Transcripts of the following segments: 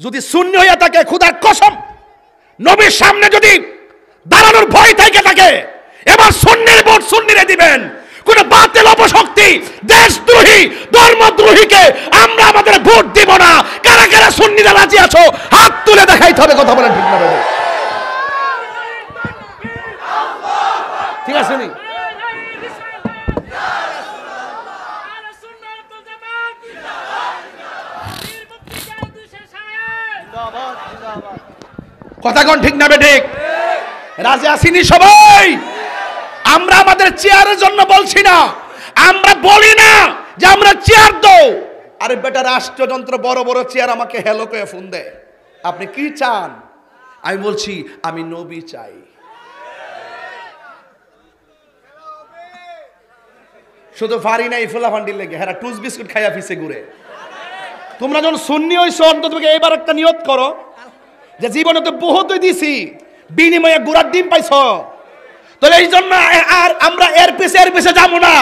যদি সুন্নি হইয়া থাকে খোদার কসম নবীর সামনে যদি দাঁড়ানোর ভয় থেকে থাকে এবার সুন্নির ভোট সুন্নিরে দিবেন। কোন বাতিল অপশক্তি দেশদ্রোহী ধর্মদ্রোহীকে আমরা আমাদের ভোট দিব না। কারা কারা সুন্নিরা রাজি আছো হাত তুলে দেখাইতে হবে। কথা বলেন ঠিক না বলে? ঠিক আছে নি? কথা কোন ঠিক না বেঠিক? রাজি আসিনি সবাই? আমরা আমাদের চেয়ারের জন্য বলছি না, আমরা বলি না যে আমরা চেয়ার দাও। আরে বেটা রাষ্ট্রযন্ত্র বড় বড় চেয়ার আমাকে হ্যালো করে ফোন দেয়, আপনি কি চান? আমি বলছি আমি নবী চাই। শুধু ফারি নাই ফুলা ফান্ডির লেগে হ্যাঁ টুস বিস্কুট খাইয়া ফিসে ঘুরে। তোমরা যখন সুন্নি হইছো অন্তত এবার একটা নিয়ত করো যে জীবনে তো বহুত দিছি, বিনিময়ে গুড়ার ডিম পাইছ। তাহলে এই জন্য আর আমরা এর পিছে যাবো না।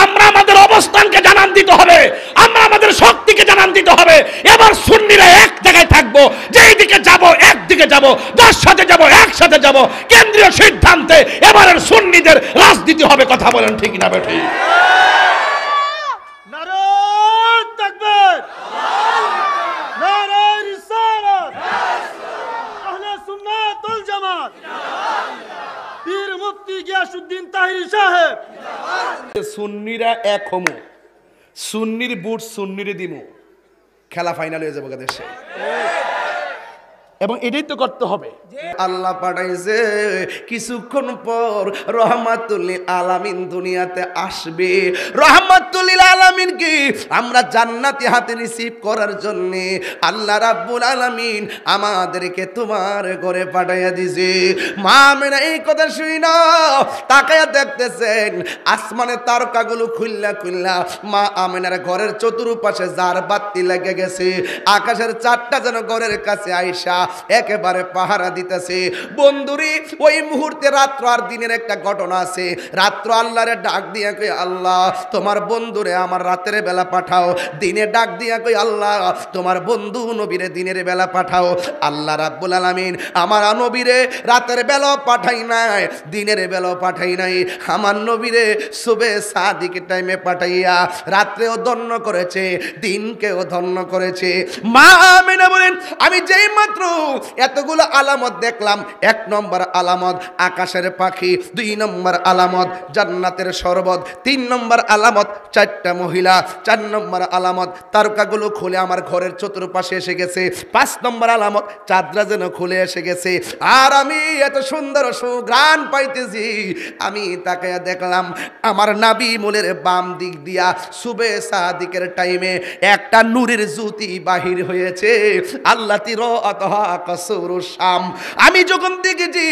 আমরা আমাদের অবস্থানকে জানান দিতে হবে, আমরা আমাদের শক্তিকে জানান দিতে হবে। এবার সুন্নিরা এক জায়গায় থাকবো, যেই দিকে যাব একদিকে যাব, যার সাথে যাব একসাথে যাব। কেন্দ্রীয় সিদ্ধান্তে এবারের সুন্নিদের রাজনীতি হবে। কথা বলেন ঠিক না বেঠি? নারায়ে তাকবীর, নারায়ে রিসালাত, আহলে সুন্নাত ওয়াল জামাত, পীর মুফতি গিয়াসউদ্দিন তাহিরি সাহেব। সুন্নিরা এক হমু, সুন্নির বুট সুন্নিরে দিমু, খেলা ফাইনাল হয়ে যাবে দেশে। এবং এটাই তো করতে হবে। আল্লাহ পাঠাইছে কিছুক্ষণ পর রহমাতুল লিল আলামিন দুনিয়াতে আসবে। রহমাতুল লিল আলামিন কি আমরা জান্নাতি হাতে রিসিভ করার জন্য আল্লাহ রাব্বুল আলামিন আমাদেরকে তোমার ঘরে পাঠাইয়া দিয়েছে। মা আমেনা এই কথা শুই না তাকায়া দেখতেছেন আসমানে তারকাগুলো খুল্লা খুল্লা মা আমেনার ঘরের চতুর্পাশে জার বাতি লেগে গেছে। আকাশের চারটা যেন ঘরের কাছে আইসা একেবারে পাহারা দিতেছে। বন্ধুরি ওই মুহূর্তে রাত্র আর দিনের একটা ঘটনা আছে। রাত্র আল্লাহরে ডাক দিয়া কই আল্লাহ তোমার বন্ধুরে আমার রাতের বেলা পাঠাও। দিনে ডাক দিয়া কই আল্লাহ তোমার বন্ধু নবীরে দিনের বেলা পাঠাও। আল্লাহ রাব্বুল আলামিন আমার নবীরে রাতের বেলা পাঠাই নাই, দিনের বেলা পাঠাই নাই। আমার নবীরে সুবে সাদিকের টাইমে পাঠাইয়া রাত্রেও ধন্য করেছে, দিনকেও ধন্য করেছে। মা আমেনা বলেন আমি যেই মাত্র এতগুলো আলামত দেখলাম, এক নম্বর আলামত আকাশের পাখি, দুই নম্বর আলামত জান্নাতের শরবত, তিন নম্বর আলামত চারটা মহিলা, চার নম্বর আলামত তারকাগুলো খুলে আমার ঘরের চতুর্পাশে এসে গেছে, পাঁচ নম্বর আলামত চাঁদরা যেন খুলে এসে গেছে। আর আমি এত সুন্দর সুঘ্রাণ পাইতেছি, আমি তাকে দেখলাম আমার নাবি মূলের বাম দিক দিয়া সুবে সাদিকের টাইমে একটা নূরের জ্যোতি বাহির হয়েছে। আল্লাহ তির আতহা কসুরুস শাম। আমি যখন দেখেছি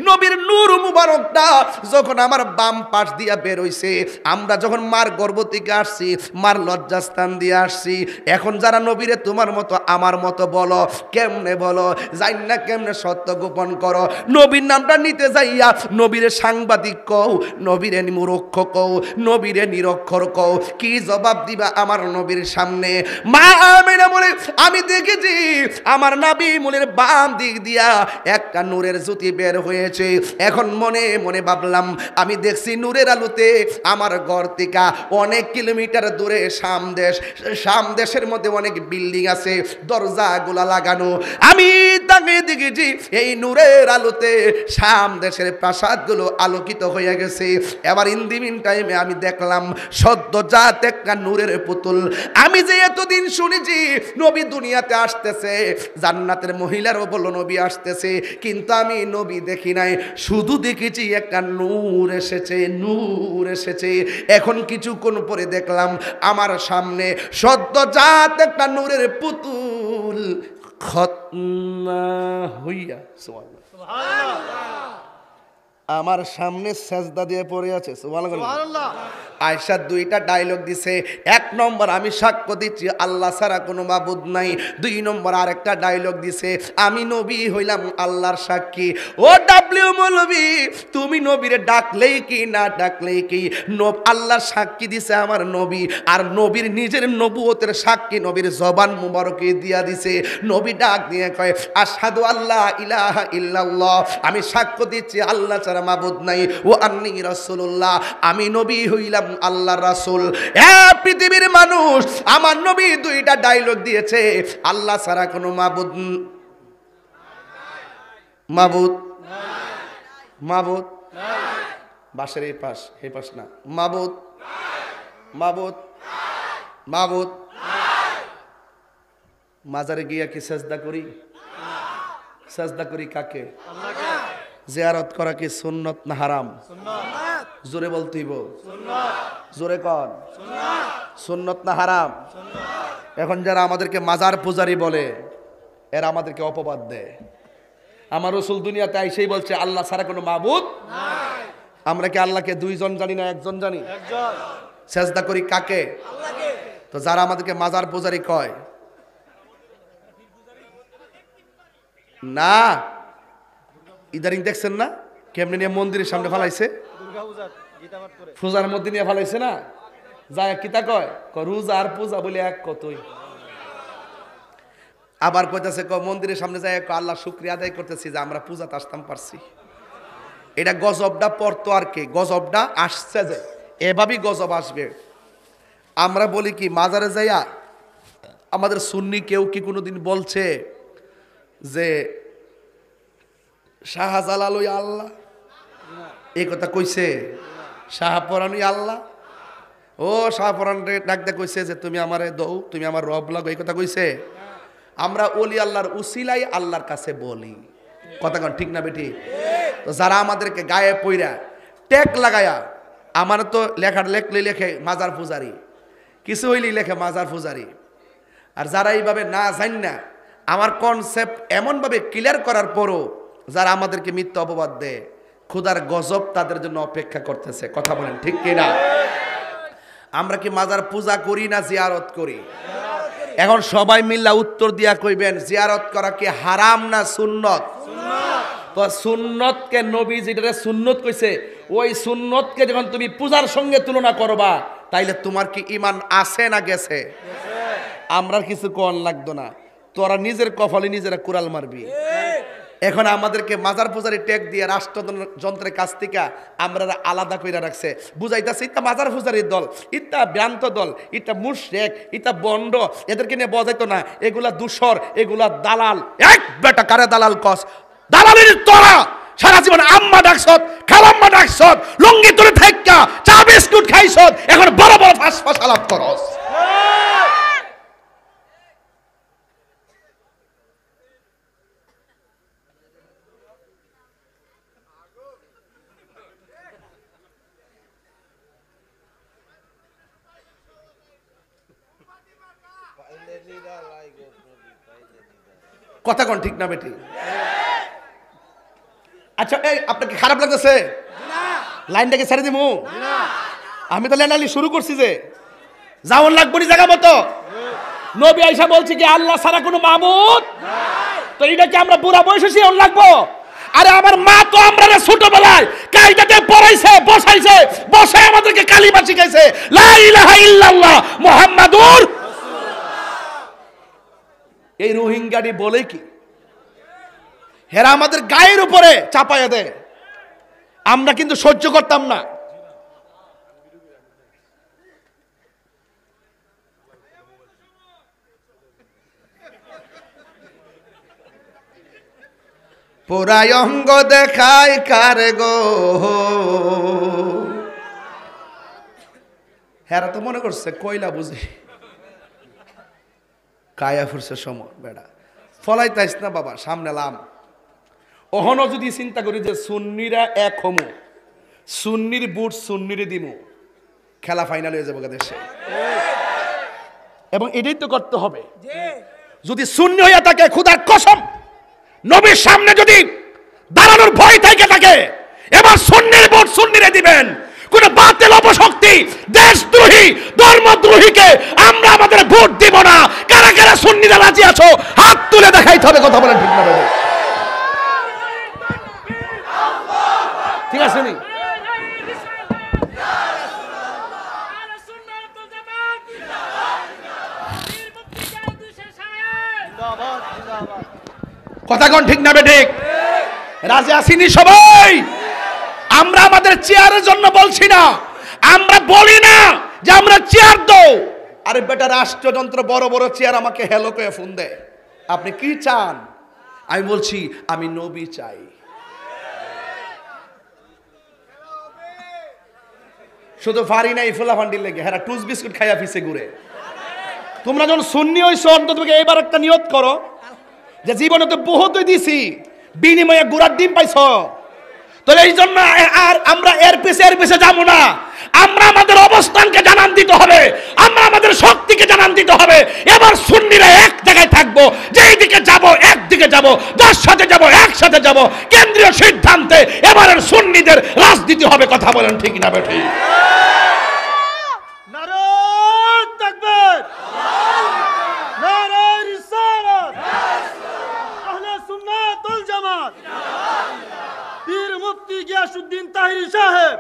নবীর নূর মুবারকটা যখন আমার বাম পাশ দিয়া বের হইছে, আমরা যখন মার গর্ভ থেকে আসছি, মার লজ্জাস্থান দিয়ে আসছি, এখন যারা নবীরে তোমার মতো আমার মতো বলো, কেমনে বলো, জানি না কেমনে সত্য গোপন করো, নবীর নামটা নিতে যাইয়া নবীরে সাংবাদিক কও, নবীরে মূর্খ কও, নবীরে নিরক্ষর কও, কি জবাব দিবা আমার নবীর সামনে? মা আমেনা বলে আমি দেখেছি আমার নবী মূলের বাম দিক দিয়া একটা নূরের জ্যোতি বের হয়েছে। এখন মনে মনে ভাবলাম আমি দেখছি নূরের আলোতে আমার ঘর থেকে অনেক কিলোমিটার দূরে সামদেশ, সামদেশের মধ্যে অনেক বিল্ডিং আছে, দরজাগুলা লাগানো। আমি তাকে দেখেছি এই নূরের আলোতে সামদেশের প্রাসাদগুলো আলোকিত হয়ে গেছে। এবার ইন দি মিন টাইমে আমি দেখলাম সদ্যজাত একটা নূরের পুতুল। আমি যে এতদিন শুনেছি নবী দুনিয়াতে আসতেছে, জান্নাতের মহিলারও বলল নবী আসতেছে, কিন্তু আমি নবী দেখি নাই, শুধু দেখেছি একটা নূর এসেছে, নূর এসেছে। এখন কিছুক্ষণ পরে দেখলাম আমার সামনে সদ্যজাত একটা নূরের পুতুল খতনা হইয়া সুবহানাল্লাহ আমার সামনে সেজদা দিয়ে পড়ে আছে সুবহানাল্লাহ। সুবহানাল্লাহ। আয়েশা দুইটা ডায়লগ দিছে। এক নম্বর, আমি সাক্ষ্য দিচ্ছি আল্লাহ ছাড়া কোনো মাবুদ নাই। দুই নম্বর আরেকটা ডায়লগ দিছে, আমি নবী হইলাম আল্লাহর সাক্ষী। ও ডাব্লিউ মৌলভী, তুমি নবীরে ডাকলেই কি না ডাকলেই কি, আল্লাহর সাক্ষী দিছে আমার নবী, আর নবীর নিজের নবুয়তের সাক্ষী নবীর জবান মুবারকে দিয়া দিছে। নবী ডাক দিয়ে কয়, আশহাদু আল্লাহ ইলাহা ইল্লাল্লাহ, আমি সাক্ষ্য দিচ্ছি আল্লাহ ছাড়া মাবুদ নাই, ও আন্নী রাসূলুল্লাহ, আমি নবী হইলাম আল্লাহর রাসূল। পৃথিবীর মানুষ, আমার নবী দুইটা ডায়লগ দিয়েছে, আল্লাহ ছাড়া কোনো মাবুদ মাবুদ মাবুদ বাসের এই পাশ না, মাবুদ মাবুদ মাবুদ। মাজারে গিয়া কি সেজদা করি? সেজদা করি কাকে? জিয়ারত করা কি সুন্নত না হারাম? জোরে বলতেইব, জোরে কন, সুন্নত না হারাম? এখন যারা আমাদেরকে মাজার পূজারি বলে, এরা আমাদেরকে অপবাদ দেয়। আমার রাসূল দুনিয়াতে আইসেই বলছে আল্লাহ ছাড়া কোনো মাবুদ। আমরা কি আল্লাহকে দুইজন জানি না একজন জানি? সেজদা করি কাকে? তো যারা আমাদেরকে মাজার পূজারি কয়, না ইদারিং দেখছেন না কেমনে নিয়ে মন্দিরের সামনে ফালাইছে, পূজার মধ্যে নিয়ে ফালাইছে না, যায় কিতা কয় রোজা আর পূজা বলে এক কতই। আবার কইতাছে মন্দিরের সামনে যায় আল্লাহ শুকরিয়া আদায় করতেছি যে আমরা পূজাতে আসতাম পারছি। এটা গজবটা পড়তো আর কি, গজবটা আসছে যে এভাবেই গজব আসবে। আমরা বলি কি মাজারে যাইয়া আমাদের সুন্নি কেউ কি কোনোদিন বলছে যে শাহজালাল ওই আল্লাহ, এই কথা কইছে? শাহপরান ওই আল্লাহ, ও শাহপরান ডাকতে কইছে যে তুমি আমারে দৌ, তুমি আমার রব লাগো, এই কথা কইছে? আমরা ওলি আল্লাহর উসিলাই আল্লাহর কাছে বলি, কথা কন ঠিক না বেটি? তো যারা আমাদেরকে গায়ে পইরা ট্যাগ লাগায়া, আমার তো লেখার লেখলে লেখে মাজার পূজারি, কিছু হইলেই লেখে মাজার পূজারি। আর যারা এইভাবে না জান না, আমার কনসেপ্ট এমনভাবে ক্লিয়ার করার পরও যারা আমাদেরকে মিথ্যা অপবাদ দেয়, খোদার গজব তাদের জন্য অপেক্ষা করতেছে। কথা বলেন ঠিক কিনা? আমরা কি মাজার পূজা করি না জিয়ারত করি? এখন সবাই মিল্লা উত্তর দিয়া কইবেন, জিয়ারত করা কি হারাম না সুন্নত? তো সুন্নতকে নবী যেটা সুন্নত কইছে, ওই সুন্নতকে যখন তুমি পূজার সঙ্গে তুলনা করবা, তাইলে তোমার কি ঈমান আছে না গেছে? আমরা কিছু কোন লাগতো না, তোরা নিজের কপালে নিজেরা কুড়াল মারবি। এখন আমাদেরকে মাজার পূজারি ট্যাগ দিয়ে রাষ্ট্রযন্ত্রের কাছ থেকে আমরা আলাদা করে রাখছে, বুঝাইতেছে ইটা মাজার পূজারির দল, ইটা ভ্রান্ত দল, ইটা মুশরিক, ইটা বন্ড, এদেরকে নিয়ে বোঝাইতো না, এগুলা দূষর, এগুলা দালাল। এক বেটা কারে দালাল কস? দালালের তোরা সারা জীবন আম্মা ডাকছত, খালাম্মা ডাকছত, লুঙ্গি তুলে থাইকা চা বিস্কুট খাইছত, এখন বড় বড় ফাঁস ফাঁস আলাপ করস। কথা কোন ঠিক না বেটি? আচ্ছা এই আপনাকে খারাপ লাগতেছে? লাইনটাকে ছেড়ে দিমু? আমি তো লেনালি শুরু করছি যে যাওন লাগবো নি জায়গা মতো। নবী আয়েশা বলছে কি আল্লাহ ছাড়া কোনো মাবুদ নাই, তো এটা কি আমরা বুড়া বয়সে শিওন লাগবো? আরে আমার মা তো আমরা ছোটবেলায় কায়দাতে পড়াইছে, বসাইছে, বসে আমাদেরকে কালিমা শিখাইছে, লা ইলাহা ইল্লাল্লাহ মুহাম্মাদুর রাসূলুল্লাহ। এই রোহিঙ্গাটি বলে কি হেরা আমাদের গায়ের উপরে চাপাইয়া দেয়, আমরা কিন্তু সহ্য করতাম না। পুরাই অঙ্গ দেখায় কারে গো, হেরা তো মনে করছে কয়লা বুঝি, কায়া ফুরছে সময় বেড়া ফলাইতাইস না বাবা, সামনে লাম। ওহনো যদি চিন্তা করি যে সুন্নিরা এক হমু, সুন্নির বুট সুন্নিরে দিমু, খেলা ফাইনাল হয়ে যাবো দেশে। এবং এটাই তো করতে হবে। যদি সুন্নি হইয়া থাকে, খোদার কসম নবীর সামনে যদি দাঁড়ানোর ভয় থেকে থাকে, এবার সুন্নির ভোট সুন্নিরে দিবেন। কোন বাতিল অপশক্তি, দেশদ্রোহী, ধর্মদ্রোহীকে আমরা আমাদের ভোট দিব না। কারা কারা সুন্নিরা রাজি আছো হাত তুলে দেখাইতে হবে। কথা বলেন ঠিক না ভাই? ঠিক আছে নি? কথা কোন ঠিক না বেঠিক? রাজি আসিনি সবাই? আমরা আমাদের চেয়ারের জন্য বলছি না, আমরা বলি না যে আমরা চেয়ার দাও। আরে বেটা, রাষ্ট্রযন্ত্র বড় বড় চেয়ার আমাকে হ্যালো করে ফোন দেয়, আপনি কি চান? আমি বলছি আমি নবী চাই। শুধু ফারি নাই ফুলা ফান্ডির লেগে, হ্যাঁ টুস বিস্কুট খাইয়া ফিসে ঘুরে। তোমরা যখন সুন্নি হইছো অন্তত এইবার একটা নিয়ত করো যে জীবনে তো বহুত দিছি, বিনিময়ে গুড়ার ডিম পাইছ। তাহলে এই জন্য আর আমরা এর পিছে যাবো না। আমরা আমাদের অবস্থানকে জানান দিতে হবে, আমরা আমাদের শক্তিকে জানান দিতে হবে। এবার সুন্নিরা এক জায়গায় থাকবো, যেই দিকে যাব একদিকে যাব, যার সাথে যাব একসাথে যাব। কেন্দ্রীয় সিদ্ধান্তে এবারের সুন্নিদের রাজনীতি হবে। কথা বলেন ঠিক না বেঠিক? নারে তাকবীর, নারে রিসালাত, আহলে সুন্নাত ওয়াল জামাত, পীর মুফতি গিয়াসউদ্দিন তাহিরি সাহেব।